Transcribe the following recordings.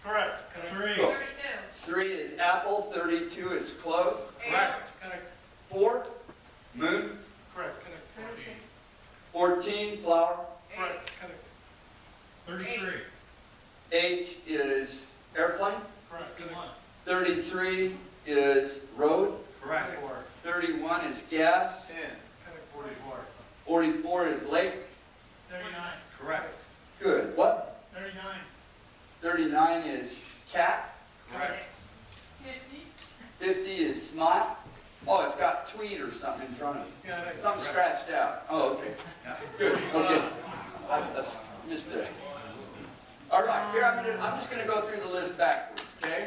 Correct. 3. Cool. 32. 3 is apple, 32 is close. Correct. Correct. 4, moon. Correct. 14, flower. Correct. Correct. 33. 8 is airplane. Correct. 33 is road. Correct. 31 is gas. 10. Correct. 44. 44 is lake. 39. Correct. Good. What? 39. 39 is cat. Correct. 50. 50 is smile. Oh, it's got tweet or something in front of it. Yeah, that's Something correct. scratched out. Oh, okay. Good. Okay. I missed it. All right. Here I'm just going to go through the list backwards. Okay.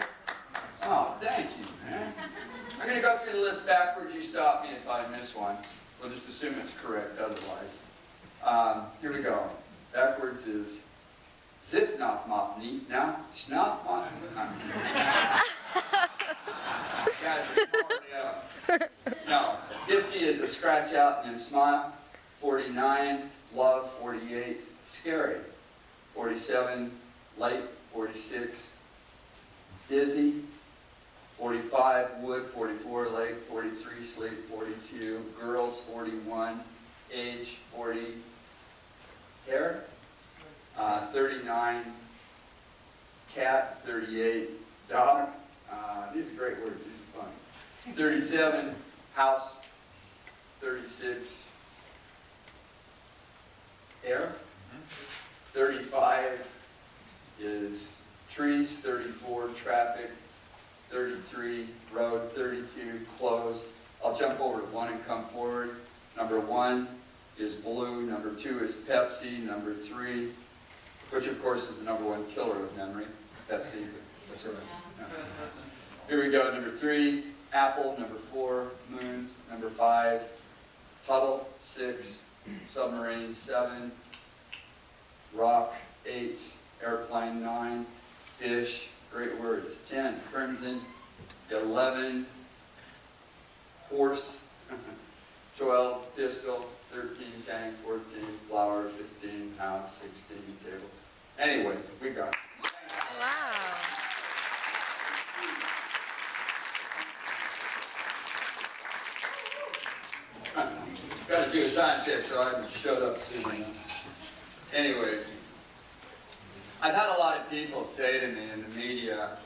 Oh, thank you, man. I'm going to go through the list backwards. You stop me if I miss one. We'll just assume it's correct otherwise. Here we go. Backwards is zip not mop neat now. Snot mop. Guys are pouring me up. No. 50 is a scratch out and then smile. 49, love. 48, scary. 47, late. 46, dizzy. 45, wood. 44, lake. 43, sleep. 42, girls. 41, age. 40, hair. 39, cat. 38, dog. These are great words. These are fun. 37, house. 36, air. 35 is trees. 34, traffic. 33, road. 32, clothes. I'll jump over to 1 and come forward. Number 1 is blue. Number 2 is Pepsi. Number 3, which of course is the #1 killer of memory, Pepsi. What's it? No. Here we go. Number 3, apple. Number 4, moon. Number 5, puddle. 6, submarine. 7, rock. 8, airplane. 9, fish. Great words. 10, crimson. 11, horse. 12, pistol. 13, tank. 14, flower. 15, house. 16, table. Anyway, we got it. Wow. Got to do a time check, so I haven't showed up soon. Anyway, I've had a lot of people say to me in the media,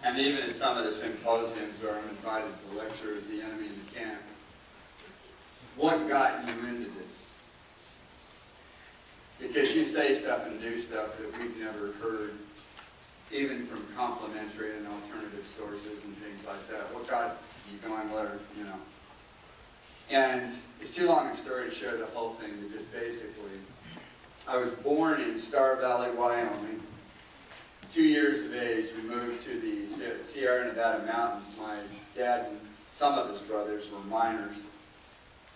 and even at some of the symposiums where I'm invited to lecture as the enemy in the camp, what got you into this? Because you say stuff and do stuff that we've never heard, even from complementary and alternative sources and things like that. What got you going there, you know? And it's too long a story to share the whole thing, but just basically, I was born in Star Valley, Wyoming. 2 years of age, we moved to the Sierra Nevada mountains. My dad and some of his brothers were miners,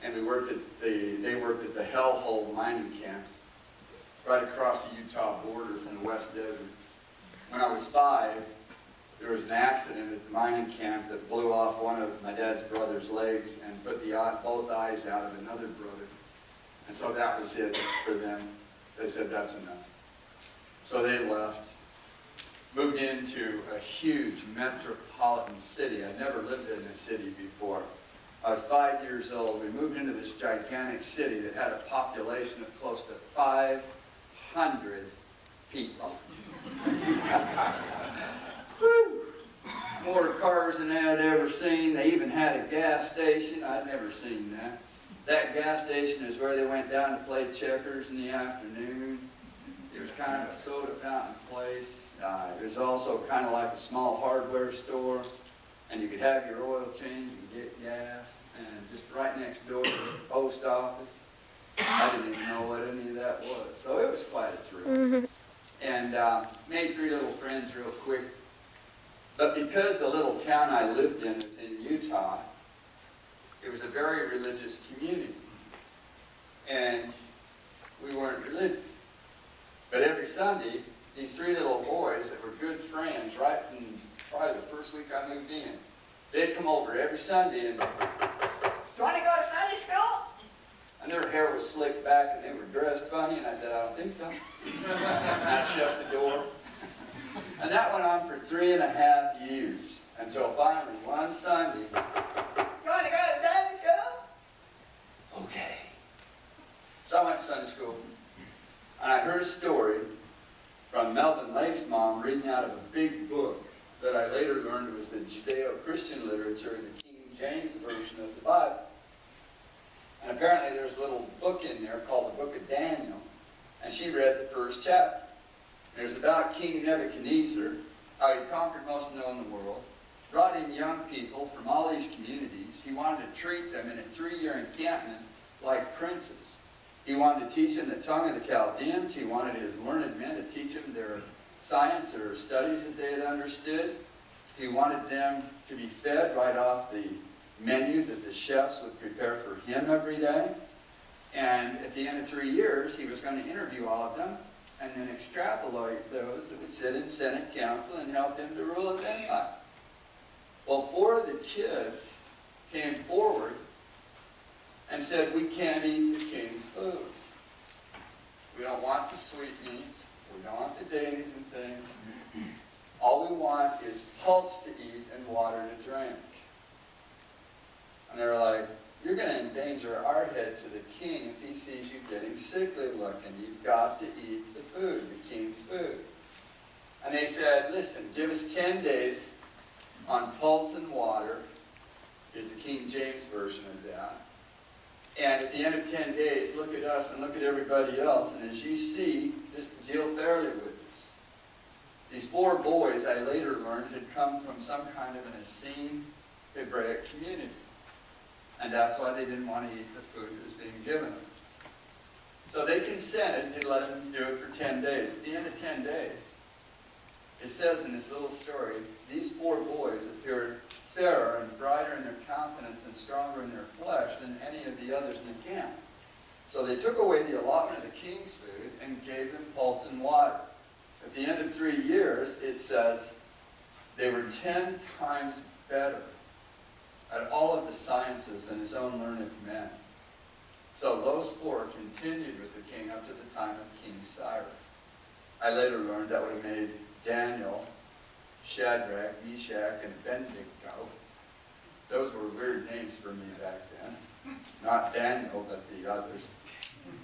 and they worked at the Hellhole mining camp right across the Utah border from the West Desert. When I was 5, there was an accident at the mining camp that blew off one of my dad's brother's legs and put both eyes out of another brother. And so that was it for them. They said, that's enough. So they left, moved into a huge metropolitan city. I'd never lived in a city before. I was 5 years old. We moved into this gigantic city that had a population of close to 500 people. More cars than I'd ever seen. They even had a gas station. I'd never seen that. That gas station is where they went down to play checkers in the afternoon. It was kind of a soda fountain place. It was also kind of like a small hardware store. And you could have your oil change and get gas. And just right next door was the post office. I didn't even know what any of that was. So it was quite a thrill. And made 3 little friends real quick. But because the little town I lived in was in Utah, it was a very religious community. And we weren't religious. But every Sunday, these 3 little boys that were good friends right from probably the first week I moved in, they'd come over every Sunday and, do you want to go to Sunday school? And their hair was slicked back and they were dressed funny, and I said, I don't think so. And I shut the door. And that went on for 3.5 years, until finally one Sunday, "You want to go to Sunday school?" Okay. So I went to Sunday school, and I heard a story from Melvin Lake's mom reading out of a big book that I later learned was the Judeo-Christian literature, the King James Version of the Bible. And apparently there's a little book in there called the Book of Daniel, and she read the first chapter. It was about King Nebuchadnezzar, how he conquered most known the world, brought in young people from all these communities. He wanted to treat them in a 3-year encampment like princes. He wanted to teach them the tongue of the Chaldeans. He wanted his learned men to teach them their science or studies that they had understood. He wanted them to be fed right off the menu that the chefs would prepare for him every day. And at the end of 3 years, he was going to interview all of them and then extrapolate those that would sit in Senate Council and help him to rule his empire. Well, 4 of the kids came forward and said, "We can't eat the king's food. We don't want the sweetmeats. We don't want the dainties and things. All we want is pulse to eat and water to drink." And they were like, "You're going to endanger our head to the king if he sees you getting sickly looking. You've got to eat the food, the king's food." And they said, "Listen, give us 10 days on pulse and water." Here's the King James Version of that. "And at the end of 10 days, look at us and look at everybody else. And as you see, just deal fairly with us." These 4 boys, I later learned, had come from some kind of an Essene Hebraic community. And that's why they didn't want to eat the food that was being given them. So they consented to let him do it for 10 days. At the end of 10 days, it says in this little story, these 4 boys appeared fairer and brighter in their countenance and stronger in their flesh than any of the others in the camp. So they took away the allotment of the king's food and gave them pulse and water. At the end of 3 years, it says they were 10 times better at all of the sciences than his own learned men. So those 4 continued with the king up to the time of King Cyrus. I later learned that would have made Daniel, Shadrach, Meshach, and Abednego. Those were weird names for me back then. Not Daniel, but the others.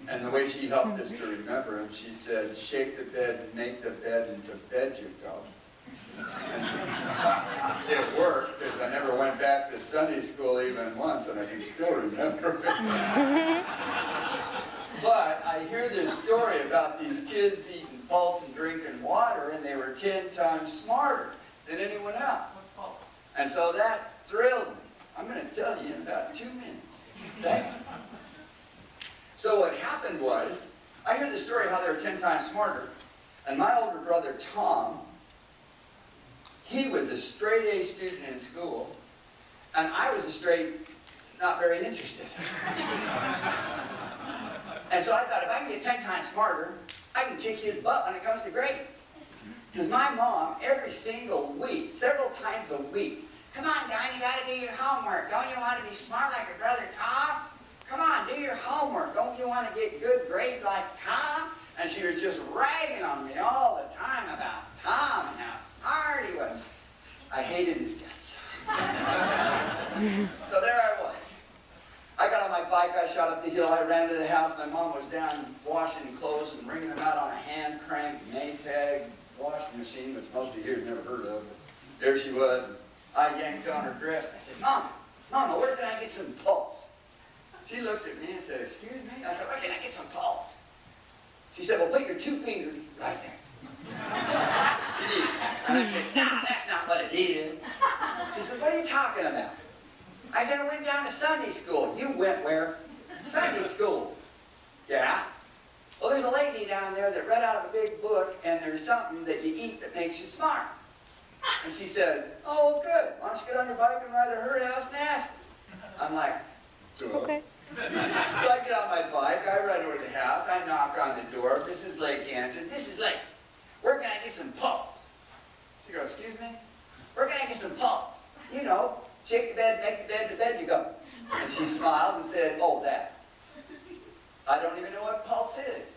And the way she helped us to remember him, she said, "Shake the bed, make the bed, and to bed you go." And it worked, because I never went back to Sunday school even once, and I can still remember it. But I hear this story about these kids eating pulse and drinking water, and they were 10 times smarter than anyone else. What's pulse? And so that thrilled me. I'm going to tell you in about 2 minutes. Thank you. So what happened was, I hear the story how they were 10 times smarter, and my older brother Tom, he was a straight A student in school, and I was a straight, not very interested. And so I thought, if I can get 10 times smarter, I can kick his butt when it comes to grades. Because my mom, every single week, several times a week, "Come on, Don, you got to do your homework. Don't you want to be smart like your brother Tom? Come on, do your homework. Don't you want to get good grades like Tom?" And she was just ragging on me all the time about Tom and how smart he was. I hated his guts. So there I was. I got on my bike, I shot up the hill, I ran to the house. My mom was down washing clothes and bringing them out on a hand crank Maytag washing machine, which most of you have never heard of. But there she was. And I yanked on her dress. I said, Mama, where can I get some pulse?" She looked at me and said, "Excuse me?" I said, "Where can I get some pulse?" She said, "Well, put your 2 fingers right there." She did. And I said, "No, that's not what it is." She said, "What are you talking about?" I said, "I went down to Sunday school." "You went where?" "Sunday school." "Yeah?" "Well, there's a lady down there that read out of a big book, and there's something that you eat that makes you smart." And she said, "Oh, good. Why don't you get on your bike and ride to her house and ask her?" I'm like, "Duh." Okay. So I get on my bike, I ride over to the house, I knock on the door. "Mrs. Lake answered." "Mrs. Lake, where can I get some pulse?" She goes, "Excuse me? Where can I get some pulse?" "You know, shake the bed, make the bed, to bed you go." And she smiled and said, "Oh, that. I don't even know what pulse is."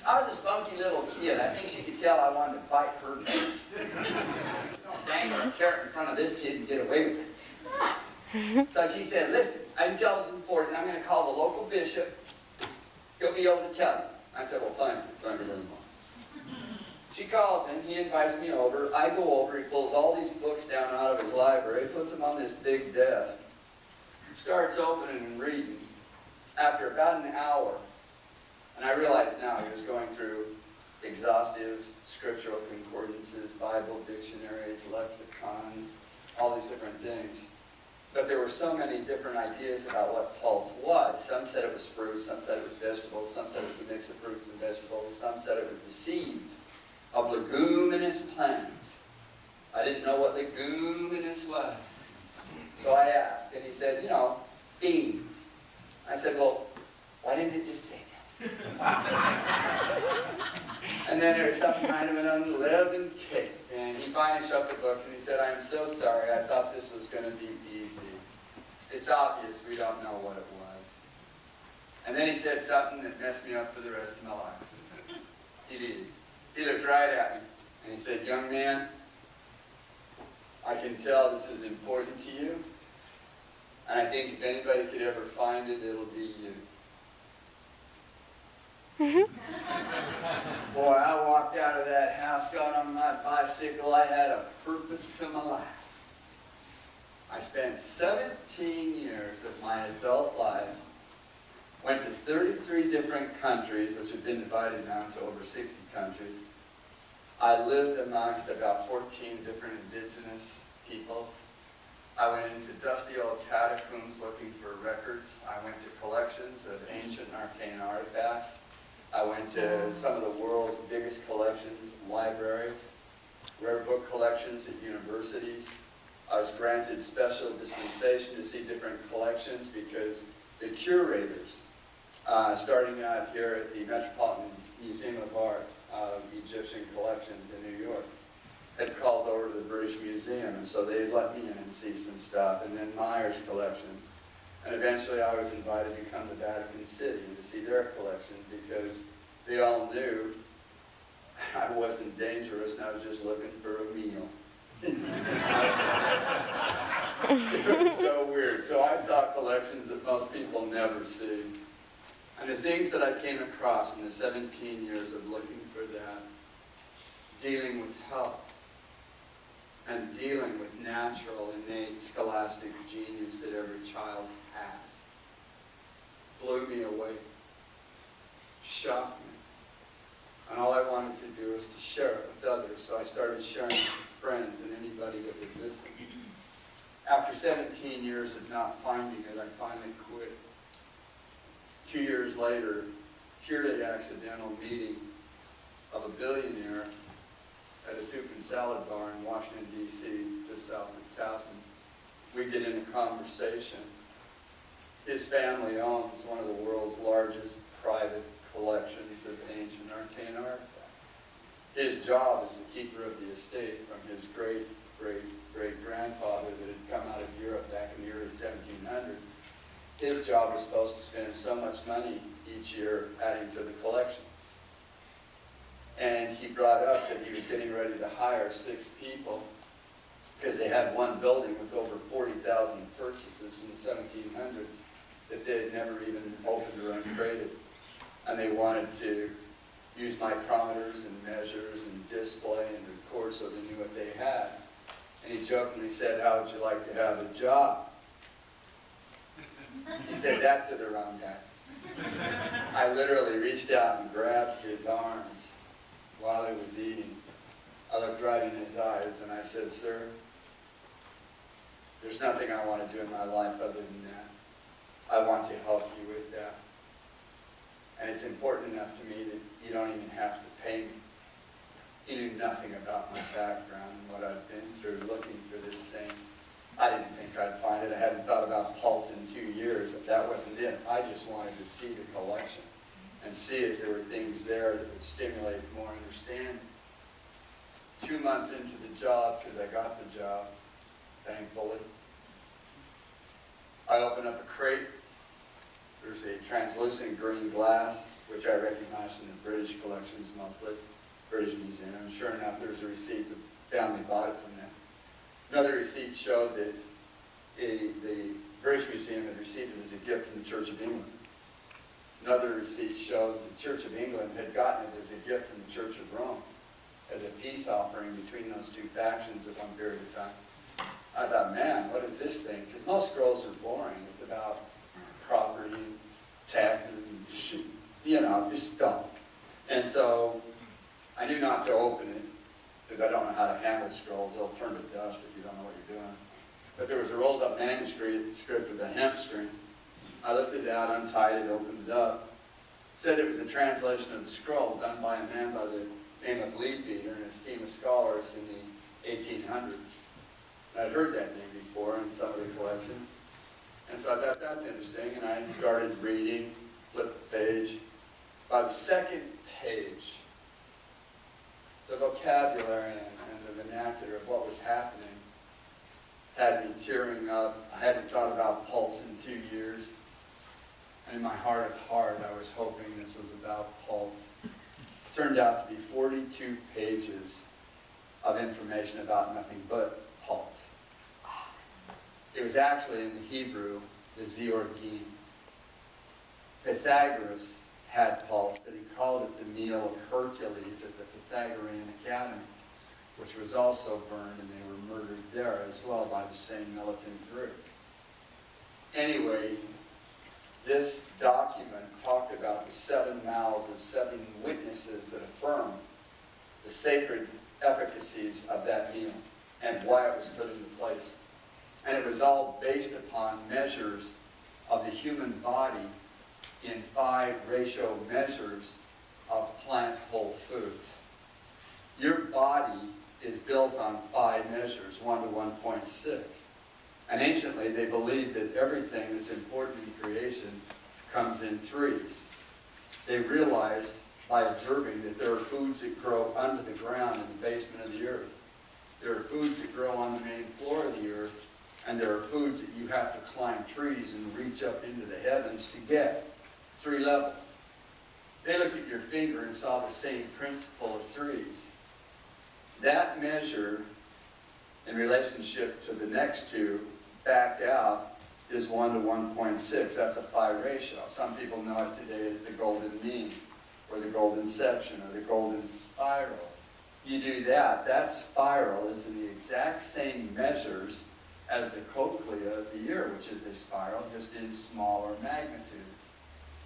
I was a spunky little kid. I think she could tell I wanted to bite her. Don't dangle a carrot in front of this kid and get away with it. So she said, listen, I can tell this is important. I'm going to call the local bishop. He'll be able to tell you. I said, well, thank you. Thank you very much. She calls him. He invites me over. I go over. He pulls all these books down out of his library, puts them on this big desk, starts opening and reading. After about an hour, and I realize now he was going through exhaustive scriptural concordances, Bible dictionaries, lexicons, all these different things. But there were so many different ideas about what pulse was. Some said it was fruit, some said it was vegetables, some said it was a mix of fruits and vegetables, some said it was the seeds of leguminous plants. I didn't know what leguminous was. So I asked, and he said, you know, beans. I said, well, why didn't it just say that? And then there was some kind of an unleavened cake. And he finally shut the books and he said, I am so sorry. I thought this was going to be easy. It's obvious we don't know what it was. And then he said something that messed me up for the rest of my life. He did. He looked right at me and he said, young man, I can tell this is important to you. And I think if anybody could ever find it, it'll be you. Boy, I walked out of that house, got on my bicycle. I had a purpose to my life. I spent 17 years of my adult life, went to 33 different countries, which have been divided now into over 60 countries. I lived amongst about 14 different indigenous peoples. I went into dusty old catacombs looking for records. I went to collections of ancient and arcane artifacts. I went to some of the world's biggest collections, libraries, rare book collections at universities. I was granted special dispensation to see different collections because the curators, starting out here at the Metropolitan Museum of Art of Egyptian Collections in New York, had called over to the British Museum, and so they let me in and see some stuff, and then Myers Collections. And eventually I was invited to come to Vatican City to see their collection because they all knew I wasn't dangerous and I was just looking for a meal. It was so weird. So I saw collections that most people never see. And the things that I came across in the 17 years of looking for that, dealing with health, and dealing with natural, innate, scholastic genius that every child has, blew me away, shocked me. And all I wanted to do was to share it with others, so I started sharing it with friends and anybody that would listen. After 17 years of not finding it, I finally quit. 2 years later, purely accidental meeting of a billionaire at a soup and salad bar in Washington, D.C., just south of Towson. We get in a conversation. His family owns one of the world's largest private collections of ancient arcane artifacts. His job as the keeper of the estate from his great-great-great-grandfather that had come out of Europe back in the early 1700s. His job was supposed to spend so much money each year adding to the collection. And he brought up that he was getting ready to hire 6 people because they had one building with over 40,000 purchases from the 1700s that they had never even opened or uncrated. And they wanted to use micrometers and measures and display and record so they knew what they had. And he jokingly said, how would you like to have a job? He said that to the wrong guy. I literally reached out and grabbed his arms while he was eating. I looked right in his eyes and I said, sir, there's nothing I want to do in my life other than that. I want to help you with that. And it's important enough to me that you don't even have to pay me. He knew nothing about my background and what I've been through looking for this thing. I didn't think I'd find it. I hadn't thought about pulse in 2 years. That wasn't it. I just wanted to see the collection and see if there were things there that would stimulate more understanding. 2 months into the job, because I got the job, thankfully, I opened up a crate. There's a translucent green glass which I recognized in the British collections mostly, British Museum. And sure enough, there's a receipt. The family bought it from them. Another receipt showed that the British Museum had received it as a gift from the Church of England. Another receipt showed the Church of England had gotten it as a gift from the Church of Rome, as a peace offering between those two factions at one period of time. I thought, man, what is this thing? Because most scrolls are boring. It's about property, taxes, just dump. And so I knew not to open it, because I don't know how to handle scrolls. They'll turn to dust if you don't know what you're doing. But there was a rolled up manuscript with a hemp string. I lifted it out, untied it, opened it up. Said it was a translation of the scroll done by a man by the name of Leadbeater and his team of scholars in the 1800s. I'd heard that name before in some of the collections. And so I thought, that's interesting, and I started reading, flipped the page. By the second page, the vocabulary and the vernacular of what was happening had me tearing up. I hadn't thought about pulse in 2 years. And in my heart of heart, I was hoping this was about pulse. It turned out to be 42 pages of information about nothing but pulse. It was actually in the Hebrew, the Zeorgim. Pythagoras had pulse, but he called it the meal of Hercules at the Pythagorean Academy, which was also burned, and they were murdered there as well by the same militant group. Anyway, this document talked about the 7 mouths of 7 witnesses that affirm the sacred efficacies of that meal and why it was put into place. And it was all based upon measures of the human body in 5 ratio measures of plant whole foods. Your body is built on 5 measures, 1 to 1.6. And anciently, they believed that everything that's important in creation comes in 3s. They realized by observing that there are foods that grow under the ground in the basement of the earth. There are foods that grow on the main floor of the earth, and there are foods that you have to climb trees and reach up into the heavens to get. 3 levels. They looked at your finger and saw the same principle of 3s. That measure in relationship to the next 2 back out is 1 to 1.6. That's a 5 ratio. Some people know it today as the golden mean, or the golden section, or the golden spiral. You do that, that spiral is in the exact same measures as the cochlea of the ear, which is a spiral, just in smaller magnitudes.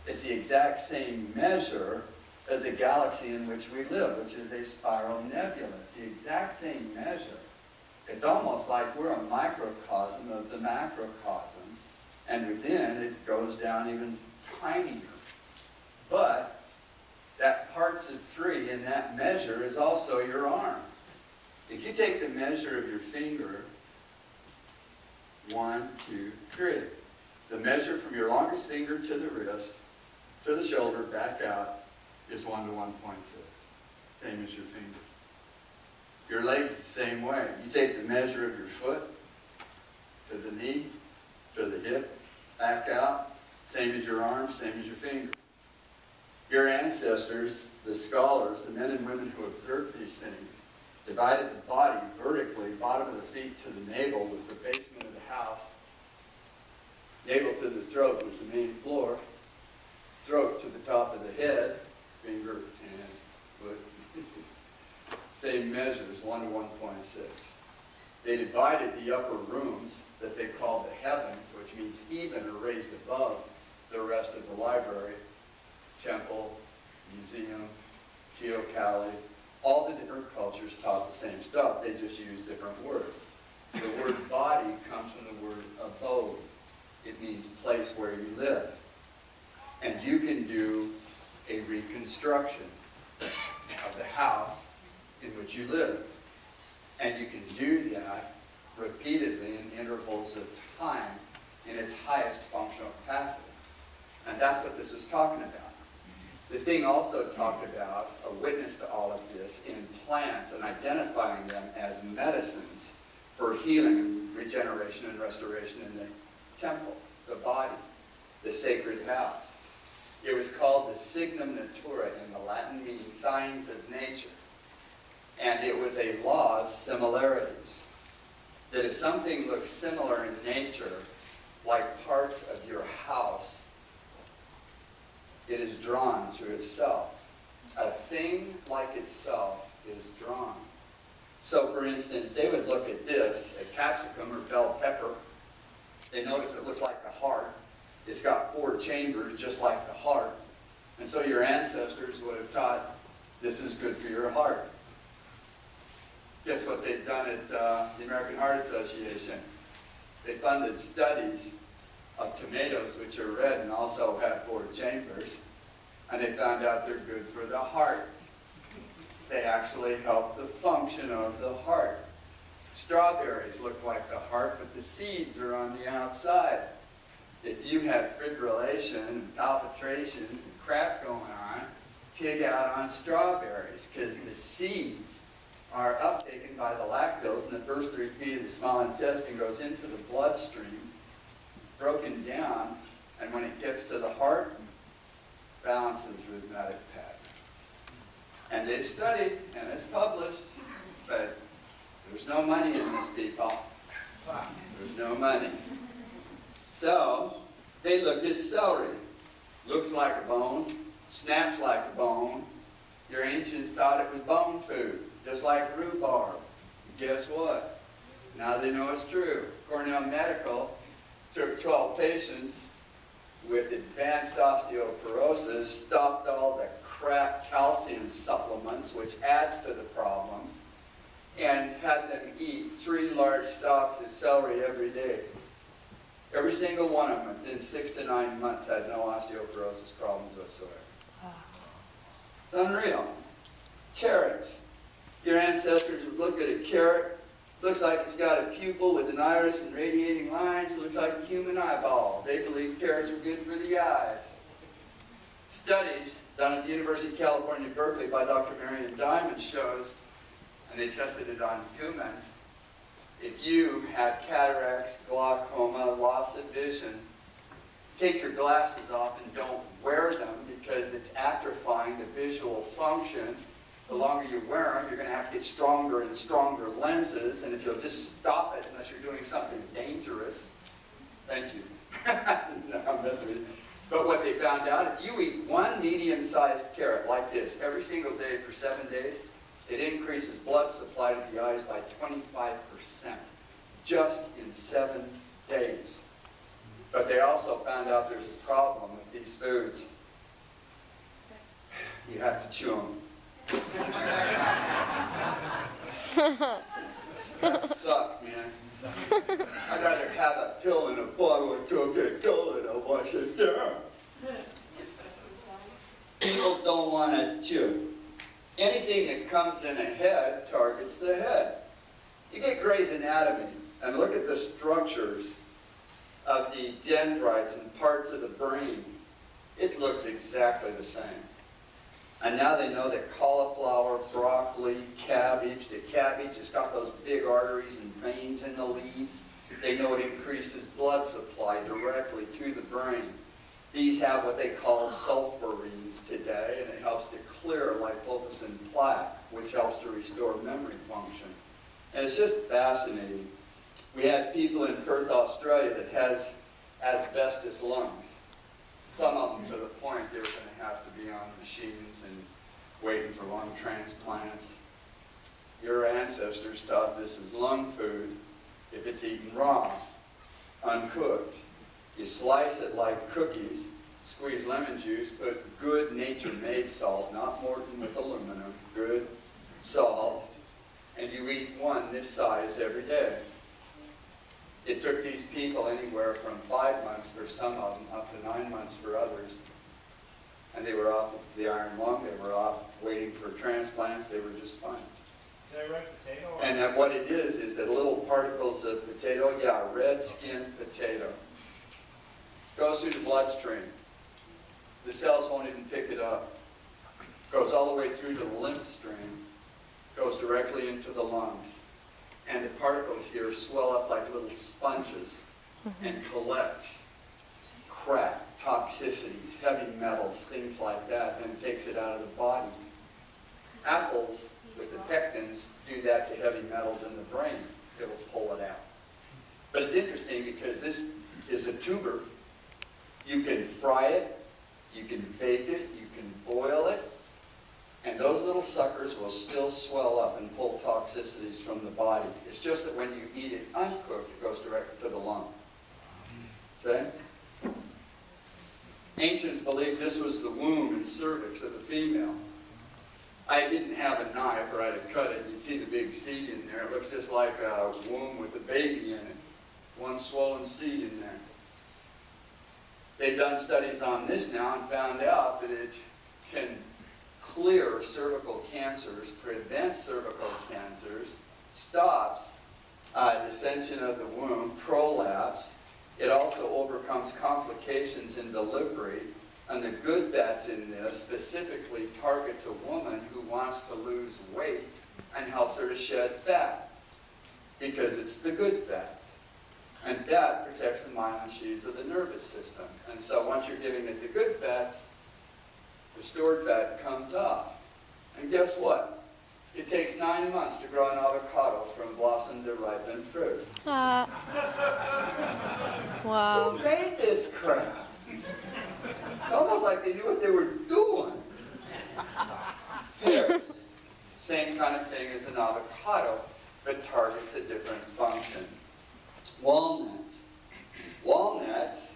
It's the exact same measure as the galaxy in which we live, which is a spiral nebula. It's the exact same measure. It's almost like we're a microcosm of the macrocosm, and within it goes down even tinier. But that parts of 3 in that measure is also your arm. If you take the measure of your finger, 1, 2, 3. The measure from your longest finger to the wrist, to the shoulder, back out, is 1 to 1.6. Same as your fingers. Your legs the same way. You take the measure of your foot to the knee, to the hip, back out, same as your arm, same as your finger. Your ancestors, the scholars, the men and women who observed these things, divided the body vertically. Bottom of the feet to the navel was the basement of the house. Navel to the throat was the main floor. Throat to the top of the head, finger and foot. Same measures, 1 to 1.6. They divided the upper rooms that they called the heavens, which means even or raised above the rest of the library, temple, museum, teocalli. All the different cultures taught the same stuff. They just used different words. The word body comes from the word abode. It means place where you live. And you can do a reconstruction of the house in which you live. And you can do that repeatedly in intervals of time in its highest functional capacity. And that's what this is talking about. The thing also talked about a witness to all of this in plants and identifying them as medicines for healing and regeneration and restoration in the temple, the body, the sacred house. It was called the signum natura in the Latin, meaning signs of nature. And it was a law of similarities. That if something looks similar in nature, like parts of your house, it is drawn to itself. A thing like itself is drawn. So for instance, they would look at this, a capsicum or bell pepper. They notice it looks like the heart. It's got 4 chambers just like the heart. And so your ancestors would have taught, this is good for your heart. Guess what they've done at the American Heart Association? They funded studies of tomatoes, which are red and also have 4 chambers. And they found out they're good for the heart. They actually help the function of the heart. Strawberries look like the heart, but the seeds are on the outside. If you have fibrillation and palpitations and crap going on, pig out on strawberries, because the seeds are uptaken by the lactose, and the first 3 feet of the small intestine goes into the bloodstream, broken down, and when it gets to the heart, balances rhythmic pattern. And they've studied, and it's published, but there's no money in this, people. There's no money. So, they looked at celery. Looks like a bone, snaps like a bone. Your ancients thought it was bone food, just like rhubarb. Guess what? Now they know it's true. Cornell Medical took 12 patients with advanced osteoporosis, stopped all the crap calcium supplements, which adds to the problems, and had them eat 3 large stalks of celery every day. Every single one of them, within 6 to 9 months, had no osteoporosis problems whatsoever. It's unreal. Carrots. Your ancestors would look at a carrot. Looks like it's got a pupil with an iris and radiating lines. Looks like a human eyeball. They believed carrots were good for the eyes. Studies done at the University of California, Berkeley by Dr. Marion Diamond shows, and they tested it on humans, if you have cataracts, glaucoma, loss of vision, take your glasses off and don't wear them because it's atrophying the visual function. The longer you wear them, you're going to have to get stronger and stronger lenses, and if you'll just stop it, unless you're doing something dangerous, thank you. No, I'm messing with you. But what they found out, if you eat 1 medium-sized carrot like this every single day for 7 days, it increases blood supply to the eyes by 25%, just in 7 days. But they also found out there's a problem with these foods. You have to chew them. That sucks, man. I'd rather have a pill in a bottle of Coca-Cola and I'll wash it down. People don't want to chew. Anything that comes in a head targets the head. You get Gray's Anatomy and look at the structures of the dendrites and parts of the brain. It looks exactly the same. And now they know that cauliflower, broccoli, cabbage, the cabbage has got those big arteries and veins in the leaves. They know it increases blood supply directly to the brain. These have what they call sulfurines today, and it helps to clear lipofuscin plaque, which helps to restore memory function. And it's just fascinating. We had people in Perth, Australia that has asbestos lungs. Some of them to the point they were going to have to be on machines and waiting for lung transplants. Your ancestors taught this is lung food if it's eaten raw, uncooked. You slice it like cookies, squeeze lemon juice, put good nature-made salt, not Morton with aluminum, good salt, and you eat 1 this size every day. It took these people anywhere from 5 months for some of them, up to 9 months for others. And they were off the iron lung, they were off waiting for transplants, they were just fine. Is that red potato? And what it is that little particles of potato, yeah, red-skinned potato, goes through the bloodstream. The cells won't even pick it up. Goes all the way through to the lymph stream, goes directly into the lungs. And the particles here swell up like little sponges and collect crap, toxicities, heavy metals, things like that, and takes it out of the body. Apples with the pectins do that to heavy metals in the brain. It'll pull it out. But it's interesting because this is a tuber. You can fry it, you can bake it, you can boil it, and those little suckers will still swell up and pull toxicities from the body. It's just that when you eat it uncooked, it goes directly to the lung. Okay? Ancients believed this was the womb and cervix of the female. I didn't have a knife, or I'd have cut it. You'd see the big seed in there. It looks just like a womb with a baby in it. One swollen seed in there. They've done studies on this now and found out that it can clear cervical cancers, prevent cervical cancers, stops dissension of the womb, prolapse. It also overcomes complications in delivery. And the good fats in this specifically targets a woman who wants to lose weight and helps her to shed fat, because it's the good fats. And fat protects the myelin sheaths of the nervous system. And so once you're giving it the good fats, the stored fat comes off. And guess what? It takes 9 months to grow an avocado from blossom to ripened fruit. Wow. Who made this crap? It's almost like they knew what they were doing. Pears, same kind of thing as an avocado, but targets a different function. Walnuts. Walnuts,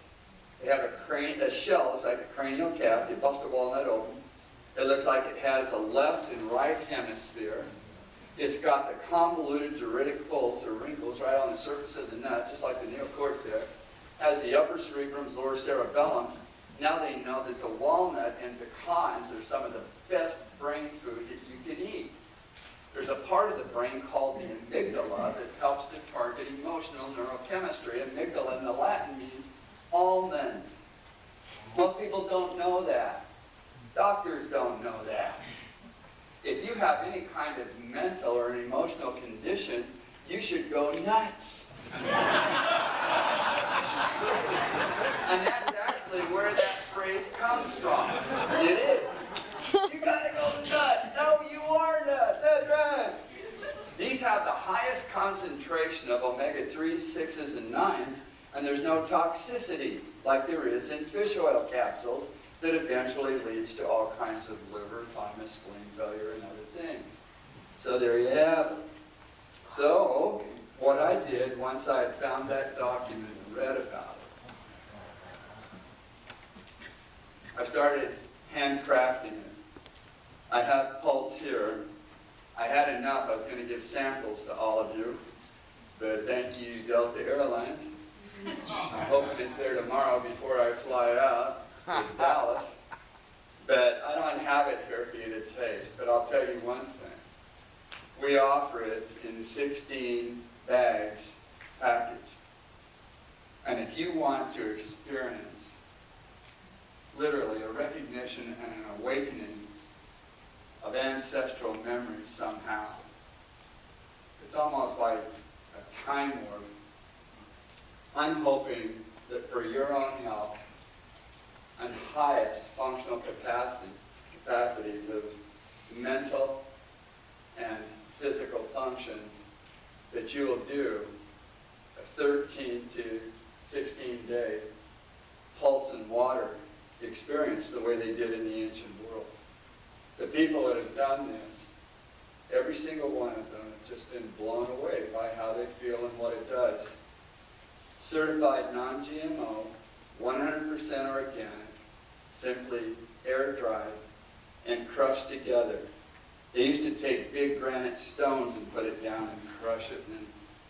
they have a shell, it's like a cranial cap. You bust a walnut open. It looks like it has a left and right hemisphere. It's got the convoluted juridic folds or wrinkles right on the surface of the nut, just like the neocortex. Has the upper cerebrums, lower cerebellums. Now they know that the walnut and pecans are some of the best brain food that you can eat. There's a part of the brain called the amygdala that helps to target emotional neurochemistry. Amygdala in the Latin means almonds. Most people don't know that. Doctors don't know that. If you have any kind of mental or an emotional condition, you should go nuts. And that's actually where that phrase comes from. It is. You gotta go nuts. No, you are nuts. That's right. These have the highest concentration of omega-3s, 6s, and 9s, and there's no toxicity like there is in fish oil capsules that eventually leads to all kinds of liver, thymus, spleen failure, and other things. So there you have it. So what I did once I had found that document and read about it, I started handcrafting it. I have pulse here. I had enough. I was going to give samples to all of you, but thank you, Delta Airlines. I'm hoping it's there tomorrow before I fly out to Dallas. But I don't have it here for you to taste, but I'll tell you one thing. We offer it in 16 bags package. And if you want to experience literally a recognition and an awakening of ancestral memories somehow, it's almost like a time warp. I'm hoping that for your own health and highest functional capacities of mental and physical function, that you will do a 13 to 16 day pulse and water experience the way they did in the ancient world. The people that have done this, every single one of them have just been blown away by how they feel and what it does. Certified non-GMO, 100% organic, simply air-dried and crushed together. They used to take big granite stones and put it down and crush it and then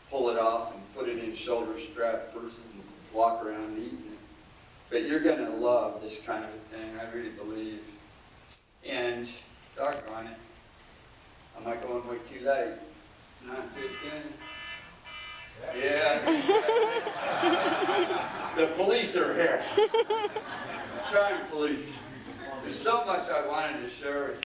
pull it off and put it in shoulder strap first and walk around eating it. But you're going to love this kind of a thing, I really believe. And doggone it, I might go way too late. It's 9:15. Yeah. The police are here. Trying police. There's so much I wanted to share with you.